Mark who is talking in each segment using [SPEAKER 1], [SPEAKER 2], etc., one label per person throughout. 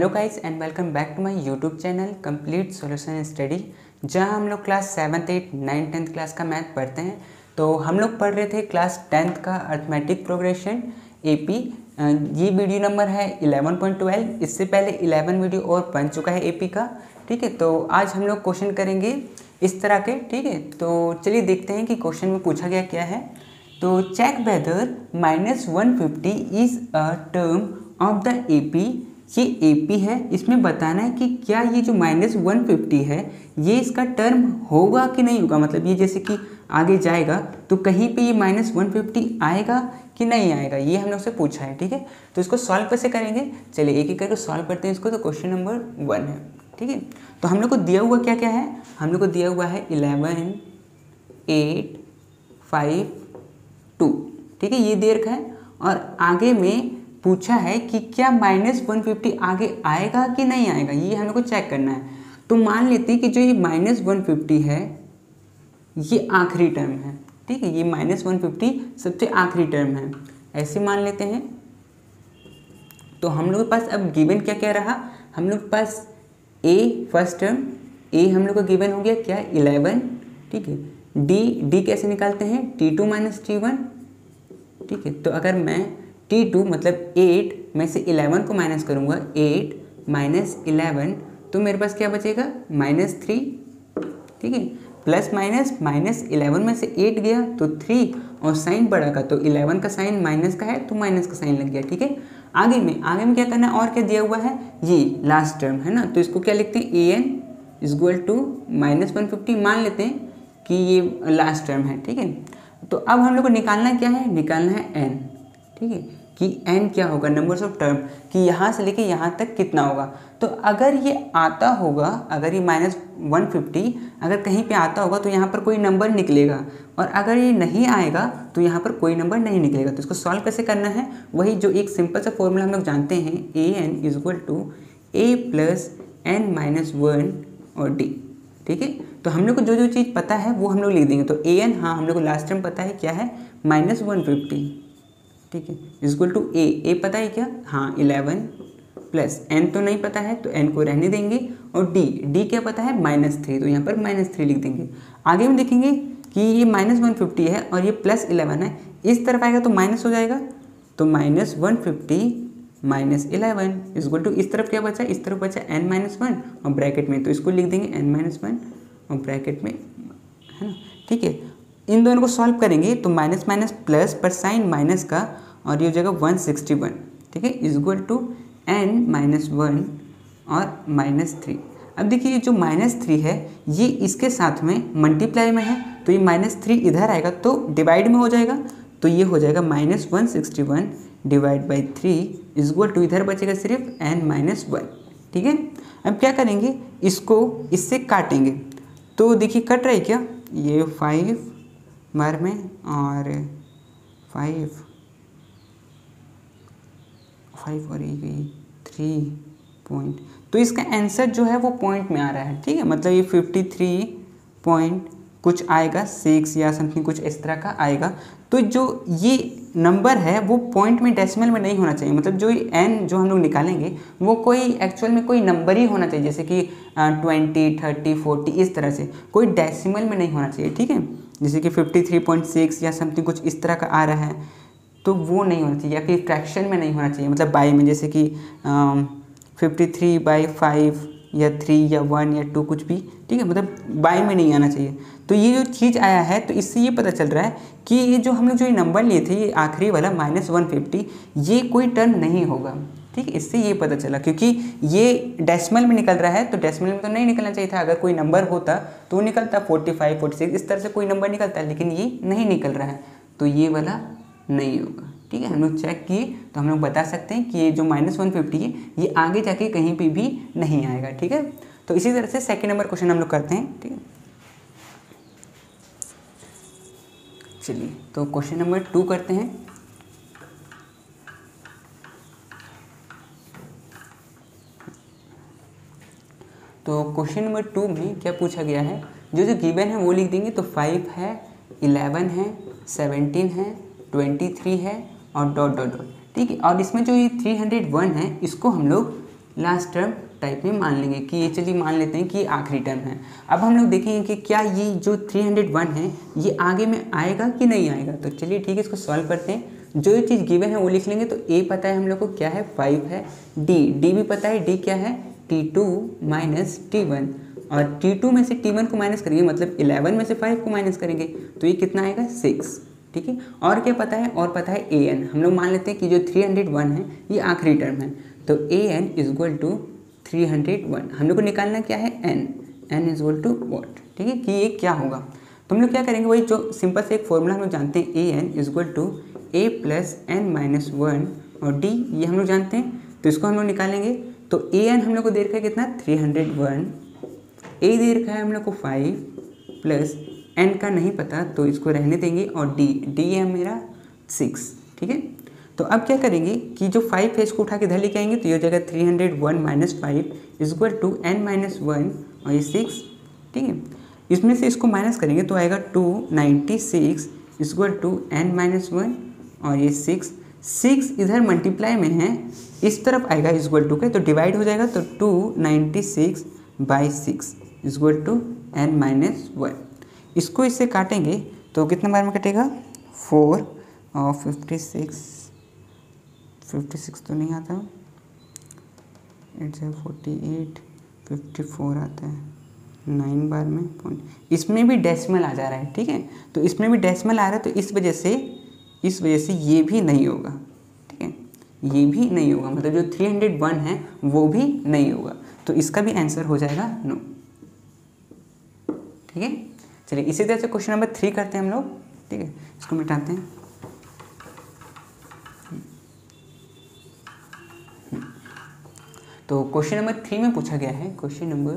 [SPEAKER 1] Hello guys and welcome back to my YouTube channel complete solution study, जहां हम लोग class 7th 8th 9th 10th class का math पढ़ते हैं। तो हम लोग पढ़ रहे थे क्लास 10th का अर्थमेटिक प्रोग्रेशन एपी। ये वीडियो नंबर है 11.12। इससे पहले 11 वीडियो और बन चुका है एपी का। ठीक है, तो आज हम लोग क्वेश्चन करेंगे इस तरह के। ठीक है, तो चलिए देखते हैं कि क्वेश्चन में पूछा गया क्या है। तो check whether -150 is a term of the AP. ये एपी है, इसमें बताना है कि क्या ये जो -150 है ये इसका टर्म होगा कि नहीं होगा। मतलब ये जैसे कि आगे जाएगा तो कहीं पे ये -150 आएगा कि नहीं आएगा, ये हम लोग से पूछा है। ठीक है, तो इसको सॉल्व कैसे करेंगे, चलिए एक एक करके सॉल्व करते हैं इसको। तो क्वेश्चन नंबर 1 है। ठीक है, तो हम लोग को दिया हुआ क्या क्या है, हम लोग को दिया हुआ है 11 8 5 2। ठीक है, ये दे रखा है और आगे में पूछा है कि क्या -150 आगे आएगा कि नहीं आएगा, ये हम लोग को चेक करना है। तो मान लेते हैं कि जो ये -150 है ये आखिरी टर्म है। ठीक है, ये -150 सबसे आखिरी टर्म है, ऐसे मान लेते हैं। तो हम लोग के पास अब गिवन क्या क्या रहा, हम लोग के पास a फर्स्ट टर्म, a हम लोग को गिवन हो गया क्या 11। ठीक है, d कैसे निकालते हैं t2 - t1। ठीक है, तो अगर मैं t2 मतलब 8 में से 11 को माइनस करूँगा, 8 - 11, तो मेरे पास क्या बचेगा -3। ठीक है, प्लस माइनस -11 में से 8 गया तो 3 और साइन बड़ा का, तो 11 का साइन माइनस का है तो माइनस का साइन लग गया। ठीक है, आगे में क्या करना है और क्या दिया हुआ है, ये लास्ट टर्म है ना, तो इसको क्या लिखते हैं an = -150 मान लेते हैं कि ये लास्ट टर्म है। ठीक है, तो अब हम लोग को निकालना क्या है, निकालना है n। ठीक है, कि n क्या होगा, नंबर्स ऑफ टर्म, कि यहाँ से लेके यहाँ तक कितना होगा। तो अगर ये आता होगा, अगर ये -150 अगर कहीं पे आता होगा तो यहाँ पर कोई नंबर निकलेगा, और अगर ये नहीं आएगा तो यहाँ पर कोई नंबर नहीं निकलेगा। तो इसको सॉल्व कैसे करना है, वही जो एक सिंपल सा फॉर्मूला हम लोग जानते हैं, an = a + n - 1 और d। ठीक है, तो हम लोग को जो जो चीज़ पता है वो हम लोग लिख देंगे। तो an, हाँ हम लोग को लास्ट टाइम पता है क्या है -150। ठीक है, = a पता है क्या, हाँ 11 प्लस n तो नहीं पता है तो n को रहने देंगे, और d क्या पता है -3, तो यहाँ पर -3 लिख देंगे। आगे में देखेंगे कि ये -150 है और ये +11 है, इस तरफ आएगा तो माइनस हो जाएगा, तो -150 - 11 इस तरफ क्या बचा, इस तरफ बचा n - 1 और ब्रैकेट में, तो इसको लिख देंगे n - 1 और ब्रैकेट में, है ना। ठीक है, इन दोनों को सॉल्व करेंगे तो माइनस माइनस प्लस पर साइन माइनस का, और ये हो जाएगा 161। ठीक है, = n - 1 और -3। अब देखिए जो -3 है ये इसके साथ में मल्टीप्लाई में है, तो ये -3 इधर आएगा तो डिवाइड में हो जाएगा, तो ये हो जाएगा -161 / 3 इधर बचेगा सिर्फ n - 1। ठीक है, अब क्या करेंगे, इसको इससे काटेंगे। तो देखिए कट रहा है क्या, ये 5 बार में और 5 और ये गई 3 पॉइंट, तो इसका आंसर जो है वो पॉइंट में आ रहा है। ठीक है, मतलब ये 53 पॉइंट कुछ आएगा 6 या समथिंग कुछ इस तरह का आएगा। तो जो ये नंबर है वो पॉइंट में, डेसिमल में नहीं होना चाहिए। मतलब जो n जो हम लोग निकालेंगे वो कोई एक्चुअल में कोई नंबर ही होना चाहिए, जैसे कि 20 30 40 इस तरह से, कोई डेसिमल में नहीं होना चाहिए। ठीक है, जैसे कि 53.6 या समथिंग कुछ इस तरह का आ रहा है तो वो नहीं होना चाहिए, या फिर फ्रैक्शन में नहीं होना चाहिए, मतलब बाई में, जैसे कि 53/5 या 3 या 1 या 2 कुछ भी। ठीक है, मतलब बाई में नहीं आना चाहिए। तो ये जो चीज़ आया है तो इससे ये पता चल रहा है कि ये जो हम लोग जो ये नंबर लिए थे, ये आखिरी वाला -150, ये कोई टर्म नहीं होगा। ठीक है, इससे ये पता चला, क्योंकि ये डेसिमल में निकल रहा है, तो डेसिमल में तो नहीं निकलना चाहिए था। अगर कोई नंबर होता तो वो निकलता 45 46 इस तरह से कोई नंबर निकलता है, लेकिन ये नहीं निकल रहा है, तो ये वाला नहीं होगा। ठीक है, हम लोग चेक किए तो हम लोग बता सकते हैं कि ये जो -150 है ये आगे जाके कहीं पे भी नहीं आएगा। ठीक है, तो इसी तरह से सेकंड नंबर क्वेश्चन हम लोग करते हैं। ठीक है, चलिए तो क्वेश्चन नंबर 2 करते हैं। तो क्वेश्चन नंबर 2 में क्या पूछा गया है, जो गिवन है वो लिख देंगे। तो 5 है, 11 है, 17 है, 23 है और डॉट डॉट डॉट। ठीक है, और इसमें जो ये 301 है इसको हम लोग लास्ट टर्म टाइप में मान लेंगे कि ये, चलिए मान लेते हैं कि ये आखिरी टर्म है। अब हम लोग देखेंगे कि क्या ये जो 301 है ये आगे में आएगा कि नहीं आएगा। तो चलिए ठीक है, इसको सॉल्व करते हैं। जो ये चीज़ गिवन है वो लिख लेंगे। तो ए पता है हम लोग को क्या है, 5 है। डी भी पता है, डी क्या है, T2 माइनस T1, और T2 में से T1 को माइनस करेंगे, मतलब 11 में से 5 को माइनस करेंगे तो ये कितना आएगा, 6। ठीक है, और क्या पता है, और पता है an। हम लोग मान लेते हैं कि जो 301 है ये आखिरी टर्म है, तो an इज इक्वल टू 301। हम लोग को निकालना क्या है, n is equal to what. ठीक है, कि ये क्या होगा। तो हम लोग क्या करेंगे, वही जो सिंपल से एक फॉर्मूला हम लोग जानते हैं, an is equal to a plus n minus 1, और d ये हम लोग जानते हैं, तो इसको हम लोग निकालेंगे। तो an हम लोग को दे रखा है कितना, 301, a दे रखा है हम लोग को 5 प्लस n का नहीं पता तो इसको रहने देंगे, और d है मेरा 6। ठीक है, तो अब क्या करेंगे कि जो 5 है इसको उठा के इधर लेके आएंगे, तो ये हो जाएगा 301 minus 5 is equal to n minus 1 और ये 6। ठीक है, इसमें से इसको माइनस करेंगे तो आएगा 296 is equal to n minus 1 और ये 6 इधर मल्टीप्लाई में है, इस तरफ आएगा इज इक्वल टू के, तो डिवाइड हो जाएगा, तो 296 by 6 is equal to n minus 1। इसको इससे काटेंगे तो कितना बार में कटेगा, 4 और 56 तो नहीं आता, 8 से 48 54 आता है, 9 बार में पॉइंट। इसमें भी डेसिमल आ जा रहा है। ठीक है, तो इसमें भी डेसिमल आ रहा है, तो इस वजह से ये भी नहीं होगा। ठीक है, ये भी नहीं होगा, मतलब जो 301 है वो भी नहीं होगा, तो इसका भी आंसर हो जाएगा नो। ठीक है, चलिए इसी तरह से क्वेश्चन नंबर 3 करते हैं हम लोग। ठीक है, इसको मिटाते हैं। तो क्वेश्चन नंबर 3 में पूछा गया है, क्वेश्चन नंबर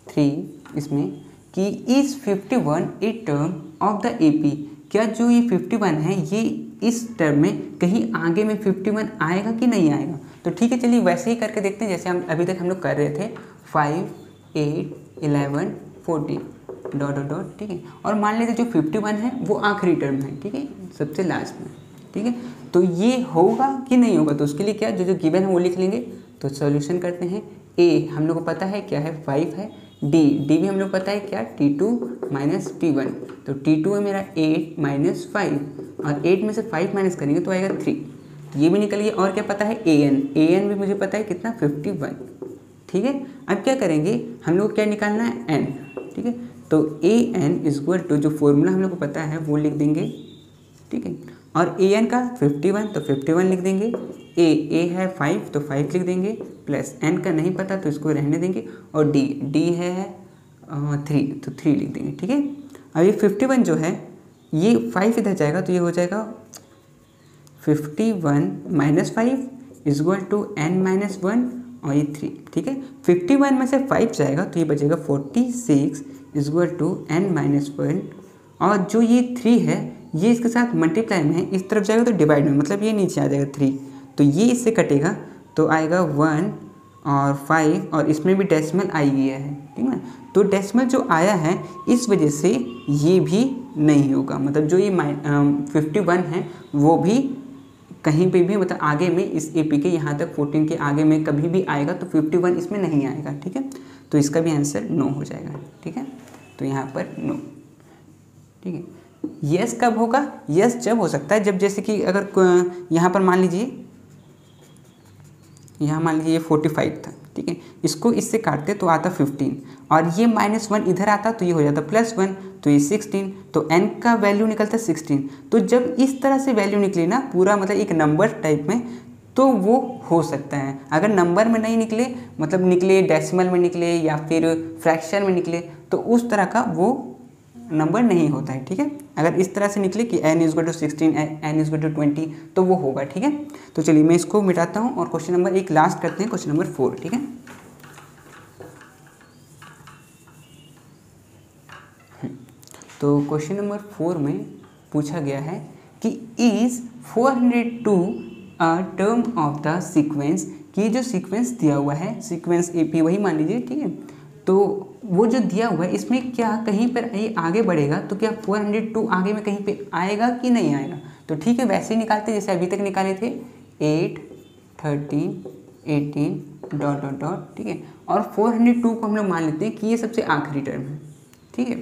[SPEAKER 1] 3 इसमें कि is 51 a term of the AP, क्या जो ये 51 है ये इस टर्म में कहीं आगे में 51 आएगा कि नहीं आएगा। तो ठीक है, चलिए वैसे ही करके देखते हैं जैसे हम अभी तक हम लोग कर रहे थे, 5 8 11 14 डॉट डॉट डॉट। ठीक है, और मान लेते जो 51 है वो आखिरी टर्म है। ठीक है, सबसे लास्ट में। ठीक है, तो ये होगा कि नहीं होगा, तो उसके लिए क्या जो गिवन है वो लिख लेंगे। तो सॉल्यूशन करते हैं। ए हम लोग को पता है क्या है, 5 है। डी भी हम लोग पता है क्या, T2 माइनस T1, तो T2 है मेरा 8 माइनस 5, और 8 में से 5 माइनस करेंगे तो आएगा 3, तो ये भी निकल गया। और क्या पता है, an भी मुझे पता है कितना, 51। ठीक है, अब क्या करेंगे, हम लोग क्या निकालना है, n। ठीक है, तो an इज इक्वल टू जो फॉर्मूला हम लोग को पता है वो लिख देंगे। ठीक है, और an का 51 तो 51 लिख देंगे, a है 5 तो 5 लिख देंगे, प्लस n का नहीं पता तो इसको रहने देंगे, और d है 3 तो 3 लिख देंगे। ठीक है, अब ये 51 जो है ये 5 इधर जाएगा तो ये हो जाएगा 51 minus 5 is equal to n minus 1 और ये 3। ठीक है, 51 में से 5 जाएगा तो ये बचेगा 46 is equal to n minus 1, और जो ये 3 है ये इसके साथ मल्टीप्लाई में है, इस तरफ जाएगा तो डिवाइड में, मतलब ये नीचे आ जाएगा 3, तो ये इससे कटेगा तो आएगा 1 और 5, और इसमें भी डेसिमल आ गया है। ठीक है, तो डेसिमल जो आया है इस वजह से ये भी नहीं होगा, मतलब जो ये 51 है वो भी कहीं पे भी, मतलब आगे में इस एपी के यहाँ तक 14 के आगे में कभी भी आएगा तो 51 इसमें नहीं आएगा। ठीक है, तो इसका भी आंसर नो हो जाएगा। ठीक है, तो यहाँ पर नो। ठीक है, यस कब होगा, यस जब हो सकता है जब जैसे कि अगर यहाँ पर मान लीजिए, यहाँ मान लीजिए ये 45 था। ठीक है, इसको इससे काटते तो आता 15, और ये -1 इधर आता तो ये हो जाता +1, तो ये 16, तो n का वैल्यू निकलता 16। तो जब इस तरह से वैल्यू निकले ना पूरा, मतलब एक नंबर टाइप में, तो वो हो सकता है। अगर नंबर में नहीं निकले, मतलब निकले डेसिमल में निकले या फिर फ्रैक्शन में निकले, तो उस तरह का वो नंबर नहीं होता है। ठीक है, अगर इस तरह से निकले कि n = 16 n = 20 तो वो होगा। ठीक है, तो चलिए मैं इसको मिटाता हूँ और क्वेश्चन नंबर 1 लास्ट करते हैं, क्वेश्चन नंबर 4। ठीक है, तो क्वेश्चन नंबर 4 में पूछा गया है कि is 402 a term of the sequence, कि जो सीक्वेंस दिया हुआ है, सीक्वेंस AP वही मान लीजिए। ठीक है, तो वो जो दिया हुआ है इसमें क्या कहीं पर ये आगे बढ़ेगा, तो क्या 402 आगे में कहीं पे आएगा कि नहीं आएगा। तो ठीक है, वैसे ही निकालते जैसे अभी तक निकाले थे, 8 13 18 डॉट डॉट डॉट, ठीक है। और 402 को हम लोग मान लेते हैं कि ये सबसे आखिरी टर्म है, ठीक है।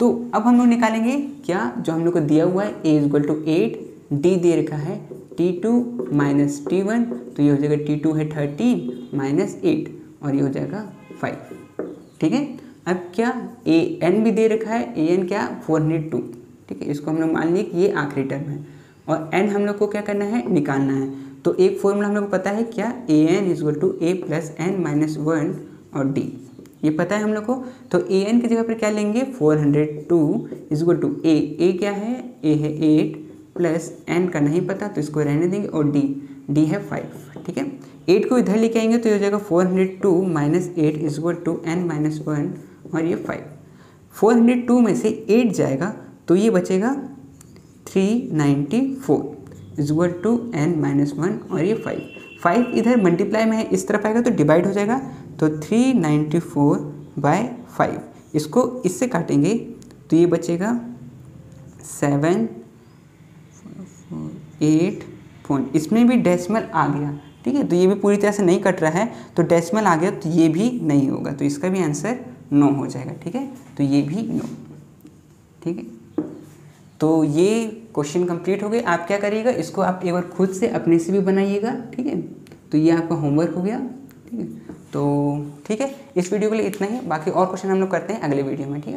[SPEAKER 1] तो अब हम लोग निकालेंगे क्या, जो हम लोग को दिया हुआ है a इक्वल टू 8, d दे रखा है t2 माइनस t1, तो ये हो जाएगा t2 है 13 माइनस 8 और ये हो जाएगा 5, ठीक है। अब क्या an भी दे रखा है, an क्या 402, ठीक है। इसको हम लोग मान लिए कि ये आखिरी टर्म है और n हम लोग को क्या करना है, निकालना है। तो एक फॉर्मूला हम लोग को पता है क्या, an equal to a plus n minus 1 और d, ये पता है हम लोग को। तो an की जगह पर क्या लेंगे, 402 इक्वल टू a क्या है, a है 8 प्लस n का नहीं पता तो इसको रहने देंगे और d है 5, ठीक है। 8 को इधर लेके आएंगे तो ये हो जाएगा 402 minus 8 equal to n minus 1 और ये 5। 402 में से 8 जाएगा तो ये बचेगा 394 इक्वल टू n माइनस 1 और ये 5 इधर मल्टीप्लाई में है, इस तरफ आएगा तो डिवाइड हो जाएगा, तो 394/5, इसको इससे काटेंगे तो ये बचेगा 7 8 पॉइंट, इसमें भी डेसिमल आ गया, ठीक है। तो ये भी पूरी तरह से नहीं कट रहा है तो डेसिमल आ गया तो ये भी नहीं होगा, तो इसका भी आंसर 9 हो जाएगा, ठीक है। तो ये भी 9, ठीक है। तो ये क्वेश्चन कंप्लीट हो गए। आप क्या करिएगा, इसको आप एक बार खुद से अपने से भी बनाइएगा, ठीक है। तो ये आपका होमवर्क हो गया, ठीक है। तो ठीक है, इस वीडियो के लिए इतना ही, बाकी और क्वेश्चन हम लोग करते हैं अगले वीडियो में, ठीक है।